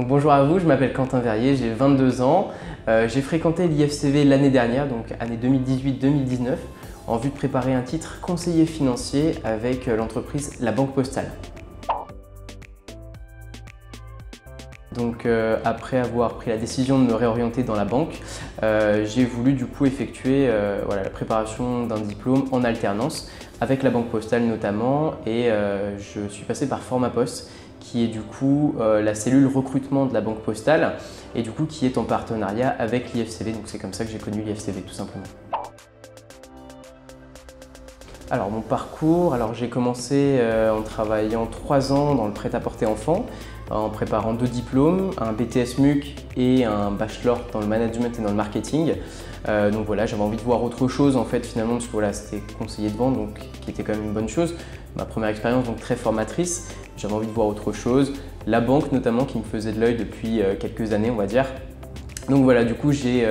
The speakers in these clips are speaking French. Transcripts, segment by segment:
Donc bonjour à vous, je m'appelle Quentin Verrier, j'ai 22 ans. J'ai fréquenté l'IFCV l'année dernière, donc année 2018-2019, en vue de préparer un titre conseiller financier avec l'entreprise La Banque Postale. Donc après avoir pris la décision de me réorienter dans la banque, j'ai voulu du coup effectuer la préparation d'un diplôme en alternance avec la Banque Postale notamment, et je suis passé par Formapost, qui est du coup la cellule recrutement de la Banque Postale et du coup qui est en partenariat avec l'IFCV. Donc c'est comme ça que j'ai connu l'IFCV tout simplement. Alors mon parcours, j'ai commencé en travaillant 3 ans dans le prêt-à-porter enfant, en préparant 2 diplômes, un BTS MUC et un bachelor dans le management et dans le marketing. Donc voilà, j'avais envie de voir autre chose en fait finalement, parce que voilà, c'était conseiller de vente, donc qui était quand même une bonne chose. Ma première expérience donc très formatrice, j'avais envie de voir autre chose. La banque notamment qui me faisait de l'œil depuis quelques années on va dire. Donc voilà, du coup j'ai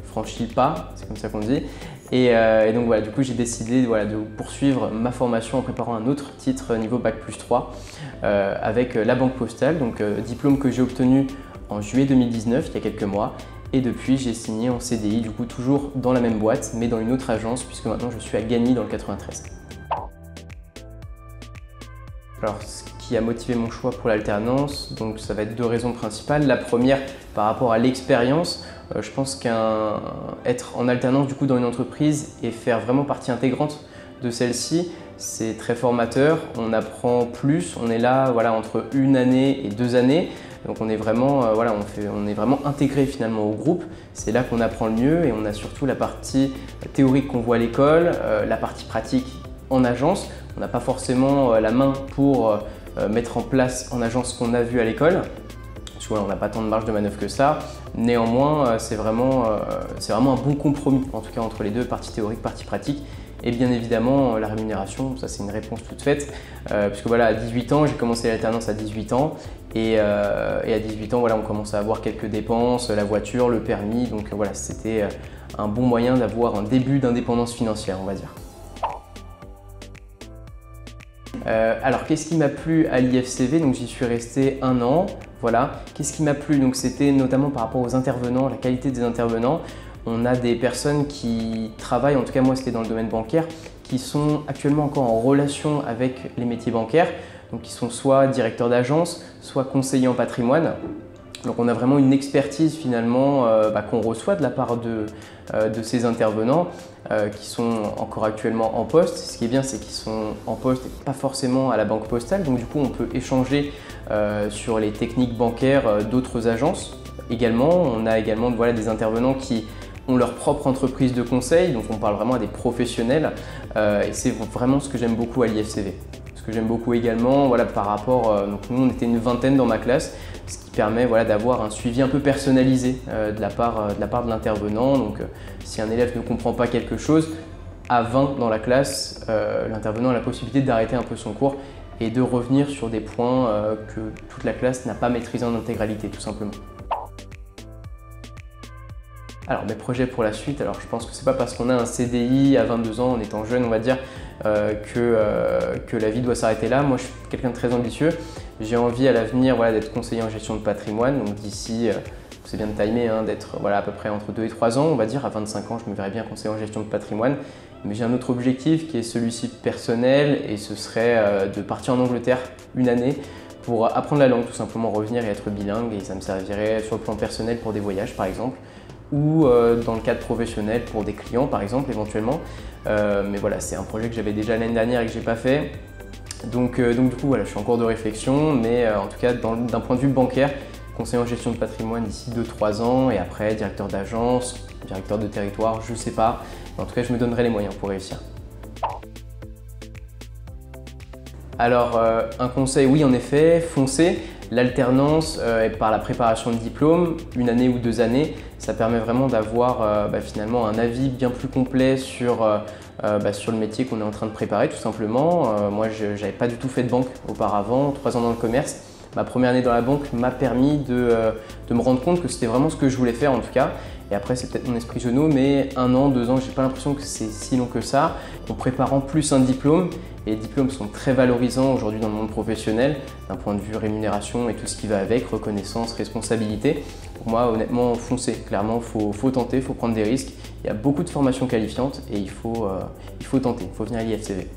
franchi le pas, c'est comme ça qu'on dit. Et donc voilà, du coup j'ai décidé de poursuivre ma formation en préparant un autre titre niveau Bac+3 avec la Banque Postale, donc diplôme que j'ai obtenu en juillet 2019, il y a quelques mois. Et depuis, j'ai signé en CDI, du coup toujours dans la même boîte, mais dans une autre agence, puisque maintenant je suis à Gagny dans le 93. Alors, ce qui a motivé mon choix pour l'alternance, donc ça va être 2 raisons principales. La première, par rapport à l'expérience, je pense qu'être en alternance du coup dans une entreprise et faire vraiment partie intégrante de celle-ci, c'est très formateur. On apprend plus, on est là entre 1 année et 2 années. Donc on est vraiment, on est vraiment intégré finalement au groupe. C'est là qu'on apprend le mieux, et on a surtout la partie théorique qu'on voit à l'école, la partie pratique en agence. On n'a pas forcément la main pour mettre en place en agence ce qu'on a vu à l'école, parce qu'on n'a pas tant de marge de manœuvre que ça. Néanmoins, c'est vraiment un bon compromis, en tout cas entre les deux, partie théorique, partie pratique. Et bien évidemment, la rémunération, ça c'est une réponse toute faite, puisque voilà, à 18 ans, j'ai commencé l'alternance à 18 ans, et à 18 ans, on commence à avoir quelques dépenses, la voiture, le permis, donc voilà, c'était un bon moyen d'avoir un début d'indépendance financière, on va dire. Alors, qu'est-ce qui m'a plu à l'IFCV? Donc j'y suis resté 1 an, voilà. Qu'est-ce qui m'a plu? Donc c'était notamment par rapport aux intervenants, la qualité des intervenants. On a des personnes qui travaillent, en tout cas moi c'était dans le domaine bancaire, qui sont actuellement encore en relation avec les métiers bancaires, donc qui sont soit directeurs d'agence, soit conseillers en patrimoine. Donc on a vraiment une expertise finalement qu'on reçoit de la part de ces intervenants qui sont encore actuellement en poste. Ce qui est bien, c'est qu'ils sont en poste et pas forcément à la Banque Postale, donc du coup on peut échanger sur les techniques bancaires d'autres agences. Également, on a également des intervenants qui ont leur propre entreprise de conseil, donc on parle vraiment à des professionnels, et c'est vraiment ce que j'aime beaucoup à l'IFCV. Ce que j'aime beaucoup également, par rapport, donc nous on était une vingtaine dans ma classe, ce qui permet d'avoir un suivi un peu personnalisé de la part de l'intervenant. Donc si un élève ne comprend pas quelque chose, à 20 dans la classe, l'intervenant a la possibilité d'arrêter un peu son cours et de revenir sur des points que toute la classe n'a pas maîtrisé en intégralité, tout simplement. Alors mes projets pour la suite, je pense que c'est pas parce qu'on a un CDI à 22 ans en étant jeune, on va dire, que la vie doit s'arrêter là. Moi je suis quelqu'un de très ambitieux, j'ai envie à l'avenir d'être conseiller en gestion de patrimoine, donc d'ici, c'est bien de timer, d'être à peu près entre 2 et 3 ans, on va dire, à 25 ans je me verrais bien conseiller en gestion de patrimoine. Mais j'ai un autre objectif qui est celui-ci personnel, et ce serait de partir en Angleterre 1 année pour apprendre la langue, tout simplement revenir et être bilingue, et ça me servirait sur le plan personnel pour des voyages par exemple, ou dans le cadre professionnel pour des clients par exemple éventuellement. Mais voilà, c'est un projet que j'avais déjà l'année dernière et que j'ai pas fait. Donc du coup je suis en cours de réflexion, mais en tout cas d'un point de vue bancaire, conseiller en gestion de patrimoine d'ici 2-3 ans, et après directeur d'agence, directeur de territoire, je sais pas. Mais en tout cas je me donnerai les moyens pour réussir. Alors un conseil, oui en effet, foncez. L'alternance et par la préparation de diplôme, 1 année ou 2 années, ça permet vraiment d'avoir finalement un avis bien plus complet sur le métier qu'on est en train de préparer tout simplement. Moi je n'avais pas du tout fait de banque auparavant, 3 ans dans le commerce. Ma première année dans la banque m'a permis de me rendre compte que c'était vraiment ce que je voulais faire en tout cas. Et après, c'est peut-être mon esprit genou, mais 1 an, 2 ans, j'ai pas l'impression que c'est si long que ça. En préparant plus un diplôme, et les diplômes sont très valorisants aujourd'hui dans le monde professionnel, d'un point de vue rémunération et tout ce qui va avec, reconnaissance, responsabilité. Pour moi, honnêtement, foncez. Clairement, faut tenter, il faut prendre des risques. Il y a beaucoup de formations qualifiantes et il faut tenter, il faut venir à l'IFCV.